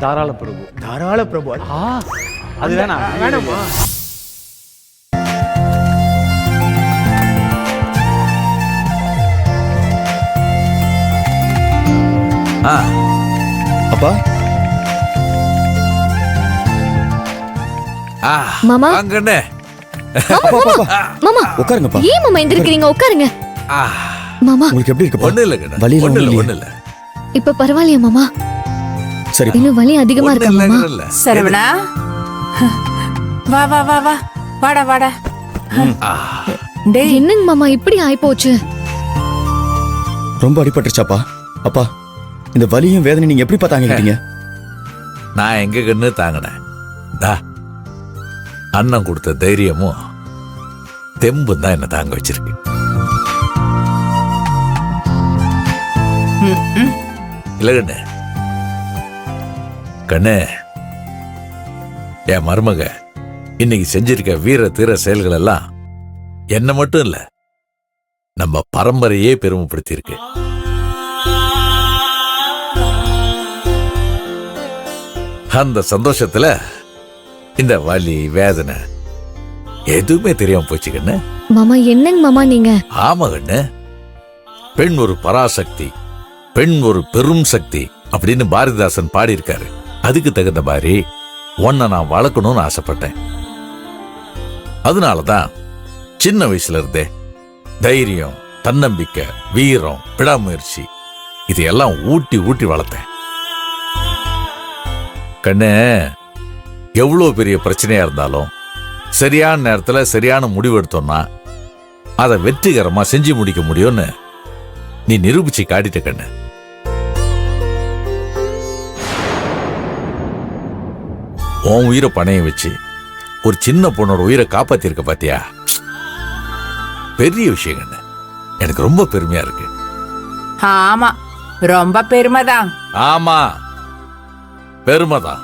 தாராள பிரபு அது வேணாமா? அப்பா மாமா அங்கண்ணே மாமா உட்காருங்கப்பா. ஏன் மாமா எந்திருக்கிறீங்க? உட்காருங்க மாமா. உங்களுக்கு எப்படி இருக்குப்பா? ஒண்ணு இல்ல கண்ணே, வலி ஒண்ணு இல்ல இல்ல. இப்ப பரவாயில்லையா மாமா? சரி இன்னும் வலி அதிகமா இருக்கா மாமா? சரவணா வா வா வா வா வாடா வாடா. டேய் என்னங்க மாமா இப்படி ஆயிப்போச்சு? ரொம்ப அடிபட்டுருச்சாப்பா? அப்பா இந்த வலியும் வேதனை நீங்க எப்படி தாங்கிக்கிட்டீங்க? நான் எங்க கண்ணு தாங்கினேன். அண்ணன் கொடுத்த தைரியமும் தெம்பும் தான் என்ன தாங்க வச்சிருக்கு. இல்ல கண்ணு, கண்ணு என் மருமக இன்னைக்கு செஞ்சிருக்க வீர தீர செயல்கள் எல்லாம் என்ன மட்டும் இல்ல, நம்ம பரம்பரையே பெருமைப்படுத்தி இருக்கு. அந்த சந்தோஷத்துல இந்த வலி வேதனை எதுவுமே தெரியாம போச்சு கண்ணு. மாமா என்னங்க மாமா நீங்க? ஆமா கண்ணு, பெண் ஒரு பராசக்தி, பெண் ஒரு பெரும் சக்தி அப்படின்னு பாரதிதாசன் பாடி இருக்காரு. அதுக்கு தகுந்த மாதிரி உன்னை நான் வளர்க்கணும்னு ஆசைப்பட்டேன். அதனாலதான் சின்ன வயசுல இருந்தே தைரியம், தன்னம்பிக்கை, வீரம், விடாமுயற்சி இதையெல்லாம் ஊட்டி ஊட்டி வளர்த்தேன். கண்ணு, எவ்வளவு பெரிய பிரச்சனையா இருந்தாலும் சரியான நேரத்துல சரியான முடிவு எடுத்தோம்னா அதை வெற்றிகரமா செஞ்சு முடிக்க முடியும்னு நீ நிரூபிச்சு காட்டிட்ட கண்ணு. உன் உயிரை பணைய வச்சு ஒரு சின்ன பொண்ணோட உயிரை காப்பாத்திருக்க பாத்தியா? பெரிய விஷயம் கண்ணு, எனக்கு ரொம்ப பெருமையா இருக்கு. ஆமா ரொம்ப பெருமைதான். ஆமா பெருமைதான்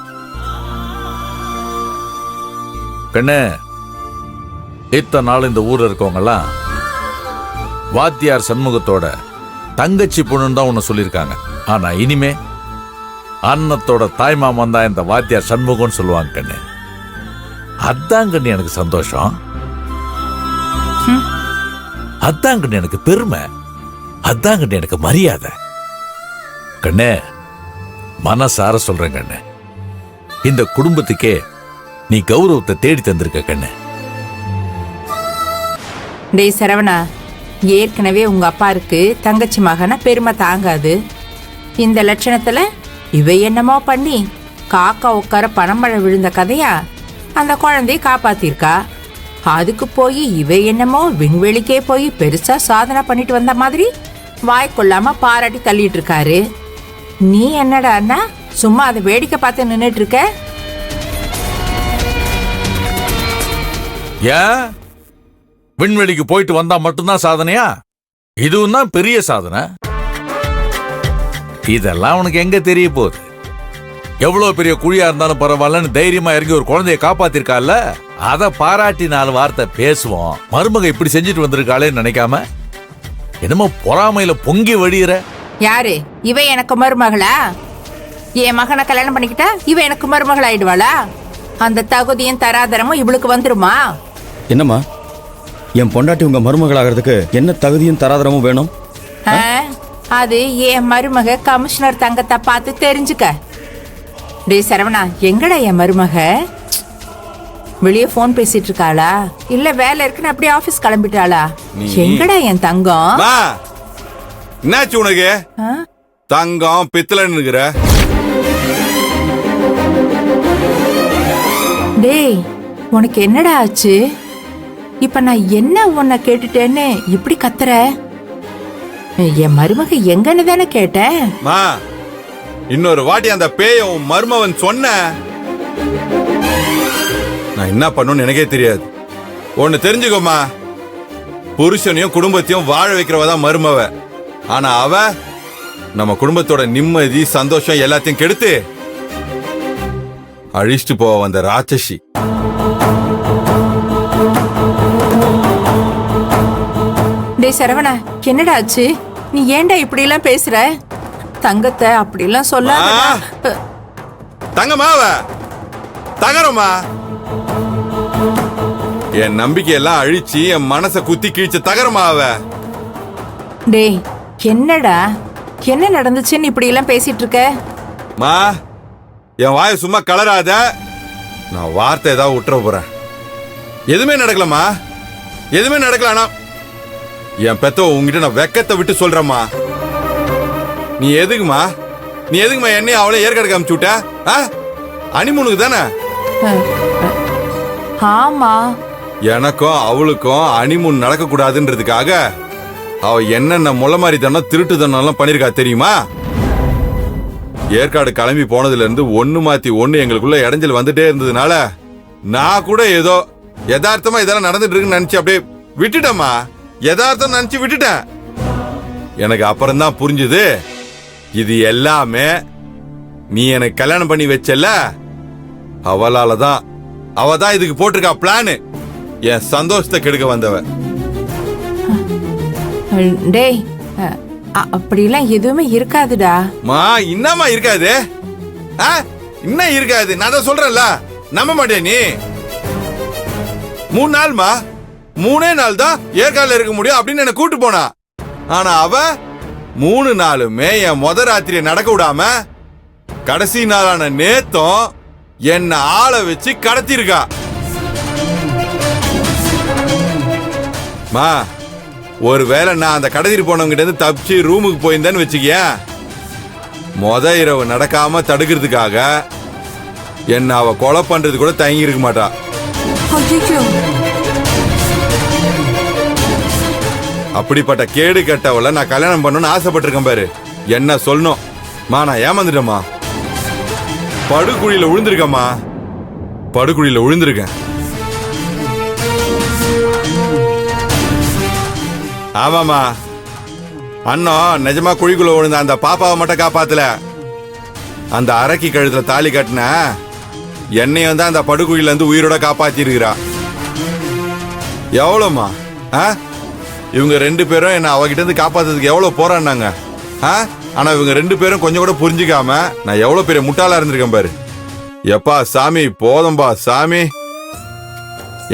கண்ணு. இத்தனை நாள் இந்த ஊர்ல இருக்கவங்க எல்லாம் வாத்தியார் சண்முகத்தோட தங்கச்சி பொண்ணுன்னு தான் உன்னை சொல்லியிருக்காங்க. ஆனா இனிமே அன்னத்தோட தாய்மாமன் தான் இந்த வாத்தியார் சண்முகம்னு சொல்லுவாங்க கண்ணு. அதான் கண்ணு எனக்கு சந்தோஷம், அதான் கண்ணு எனக்கு பெருமை, அதான் கண்ணு எனக்கு மரியாதை. கண்ணு மனசார சொல்றேன் கண்ணு, இந்த குடும்பத்துக்கே நீ கௌரவத்தை தேடி தந்திருக்க கண்ணு. டேய் சரவணா, ஏற்கனவே உங்க அப்பாருக்கு தங்கச்சி மகனா பெருமை தாங்காது. இந்த லட்சணத்துல இவ என்னமோ பண்ணி காக்கா உட்கார பனமழை விழுந்த கதையா அந்த குழந்தைய காப்பாத்திருக்கா. அதுக்கு போய் இவ என்னமோ விண்வெளிக்கே போய் பெருசா சாதனை பண்ணிட்டு வந்த மாதிரி வாய்க்கொள்ளாம பாராட்டி தள்ளிட்டு இருக்காரு. நீ என்னடா அண்ணா சும்மா அதை வேடிக்கை பார்த்து நின்னுட்டு இருக்க? ஏன் விண்வெளிக்கு போயிட்டு வந்தா மட்டும்தான் சாதனையா? இதுவும் தான் பெரிய சாதனை. இதெல்லாம் உனக்கு எங்க தெரிய போகுது? எவ்வளவு பெரிய குழியா இருந்தாலும் பரவாயில்லன்னு தைரியமா இறங்கி ஒரு குழந்தைய காப்பாத்திருக்கால, அத பாராட்டி 4 வார்த்தை பேசுவோம். மருமக இப்படி செஞ்சுட்டு வந்திருக்காளேன்னு நினைக்காம என்னமோ பொறாமையில பொங்கி வடிகிற. யாரு இவ? எனக்கு மருமகளா? என் மகனை கல்யாணம் பண்ணிக்கிட்டா இவ எனக்கு மருமகள் ஆயிடுவாளா? அந்த தகுதியும் தராதரமும் இவளுக்கு வந்துருமா? என்னம்மா, என் பொண்டாட்டி உங்க மருமகளாகிறதுக்கு என்ன தகுதியும் தராதரமும் வேணும்? அது என் மருமக கமிஷனர் தங்கத்தை பார்த்து தெரிஞ்சுக்க. டேய் சரவணா, எங்கடா என் மருமக? வெளியே போன் பேசிட்டு இருக்காளா இல்ல வேலை இருக்குன்னு அப்படியே ஆபீஸ் கிளம்பிட்டாளா? எங்கடா என் தங்கம்? என்னாச்சு உனக்கு? தங்கம் பித்தளைன்னு. டேய் உனக்கு என்னடா ஆச்சு? இப்ப நான் என்ன உன்னை கேட்டுட்டேன்னு இப்படி கத்துற? என் மருமக எங்கன்னு தானே கேட்டேன். இன்னொரு வாட்டி அந்த பேய உன் மருமவன் சொன்ன நான் என்ன பண்ணுன்னு எனக்கே தெரியாது. ஒன்னு தெரிஞ்சுக்கோமா, புருஷனையும் குடும்பத்தையும் வாழ வைக்கிறவதான் மருமவ. ஆனா அவ நம்ம குடும்பத்தோட நிம்மதி சந்தோஷம் எல்லாத்தையும் கெடுத்து அழிச்சிட்டு போவ வந்த ராட்சசி. டேய் சரவணா, என்னடா ஆச்சு? நீ ஏன்டா இப்படி எல்லாம் பேசுற? தங்கத்தை அப்படி எல்லாம் சொல்லாத. தங்கம்மா அவ தகரமா என் நம்பிக்கையெல்லாம் அழிச்சு என் மனச குத்தி கிழிச்ச தகரமா அவ. டேய், என்னடா என்ன நடந்துச்சுன்னு இப்படி எல்லாம் பேசிட்டு இருக்க? மா என் வாய சும்மா கலராத. நான் வார்த்தை ஏதாவது விட்டுற போறேன். எதுவுமே நடக்கலமா, எதுவுமே நடக்கல. ஆனா என் பெத்த உங்ககிட்ட நான் வெக்கத்தை விட்டு சொல்றேம்மா. நீ எதுக்குமா என்னையும் அவளை ஏற்காடு காமிச்சு விட்ட? அனிமுனுக்கு தானே? ஆமா, எனக்கும் அவளுக்கும் அனிமுன் நடக்க கூடாதுன்றதுக்காக அவ என்னென்ன முள்ள மாதிரி தானே திருட்டு தானெல்லாம் பண்ணிருக்கா தெரியுமா? ஏற்காடு கிளம்பி போனதுல இருந்து ஒண்ணு மாத்தி ஒண்ணு எங்களுக்குள்ள இடைஞ்சல் வந்துட்டே இருந்ததுனால நான் கூட ஏதோ யதார்த்தமா இதெல்லாம் நடந்துட்டு இருக்குன்னு நினைச்சு அப்படியே விட்டுட்டேம்மா. யதார்த்தம் நினைச்சு விட்டுட்டேன். எனக்கு அப்புறம் தான் புரிஞ்சுது, இது எல்லாமே நீ எனக்கு கல்யாணம் பண்ணி வச்சல, அவளாலதான். அவதான் இதுக்கு போட்டிருக்கா பிளானு. என் சந்தோஷத்தை கெடுக்க வந்தவ. டேய், அப்படிலாம் எதுவுமே இருக்காதுடா. மா என்னமா இருக்காது? என்ன இருக்காது? நான் தான் சொல்றேன்ல, நம்ப மாட்டே நீ. 3 நாள்மா, 3 நாள் தான் ஏற்காடுல இருக்க முடியும் அப்படின்னு என்ன கூட்டு போனா. ஆனா அவ 3 நாளுமே என் முத ராத்திரியை நடக்க விடாம கடைசி நாளான நேத்தும் என்ன ஆளை வச்சு கடத்திருக்கா. மா ஒருவேளை நான் அந்த கடத்திட்டு போனவங்கிட்ட இருந்து தப்பிச்சு ரூமுக்கு போயிருந்தேன்னு வச்சுக்கியேன், முத இரவு நடக்காம தடுக்கிறதுக்காக என்ன அவ கொலை பண்றது கூட தயங்கி இருக்க மாட்டா. அப்படிப்பட்ட கேடு கட்டவளை நான் கல்யாணம் பண்ணணும்னு ஆசைப்பட்டிருக்கேன் பாரு. என்ன சொல்லணும் மா, நான் ஏமாந்துட்டேம்மா. படுகுழியில விழுந்திருக்கேம்மா, படுகுழியில விழுந்திருக்கேன். ஆமாமா, அண்ணன் நிஜமா குழிக்குள்ள விழுந்த அந்த பாப்பாவை மட்டும் காப்பாத்தல, அந்த அரக்கி கழுத்துல தாலி கட்டின என்னையும் தான் அந்த படுகுழியில இருந்து உயிரோட காப்பாத்தி இருக்கிறா. எவ்வளவுமா? இவங்க 2 பேரும் என்ன அவகிட்ட இருந்து காப்பாத்துறதுக்கு எவ்வளவு போராடினாங்க. ஆனா இவங்க 2 பேரும் கொஞ்சம் கூட புரிஞ்சுக்காம நான் எவ்வளவு பெரிய முட்டாளா இருந்திருக்கேன் பாரு. எப்பா சாமி, போதும்பா சாமி.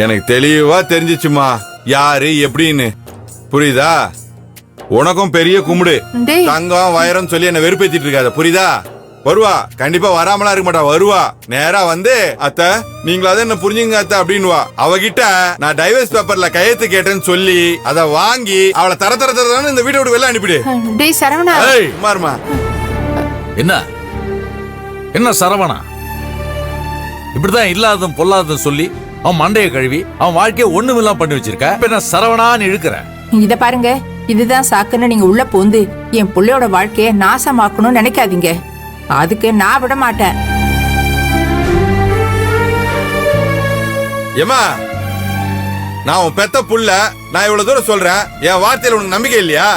எனக்கு தெளிவா தெரிஞ்சிச்சுமா யாரு எப்படின்னு. புரியுதா? உனக்கும் பெரிய கும்பிடு. தங்கம் வைரம் சொல்லி என்ன வெறுப்பேத்திட்டு இருக்காத, புரியுதா? வருவா, கண்டிப்பா வராமலா இருக்க மாட்டா. வருவா, நேரா வந்து அத்தை நீங்களாவது என்ன புரிஞ்சுங்க அத்தை அப்படின்னுவா. அவகிட்ட நான் டைவர்ஸ் பேப்பர்ல கையெழுத்து கேட்டேன்னு சொல்லி அதை வாங்கி அவளை தர இந்த வீட்டை விட்டு வெளில அனுப்பிடு. டேய் சரவணா, மாறுமா. என்ன சரவணா, இப்படிதான் இல்லாததும் பொல்லாததும் சொல்லி அவன் மண்டையை கழுவி அவன் வாழ்க்கையை ஒண்ணுமில்லாம் பண்ணி வச்சிருக்க. இப்ப என்ன சரவணான்னு இழுக்கிற? இத பாருங்க, இதுதான் சாக்குன்னு நீங்க உள்ள போந்து என் புள்ளையோட வாழ்க்கைய நாசமாக்கணும்னு நினைக்காதீங்க. அதுக்கு நான் விட மாட்டேன். ஏமா, நான் உன் பெத்த புள்ள, நான் இவ்வளவு தூரம் சொல்றேன், என் வார்த்தையில உனக்கு நம்பிக்கை இல்லையா?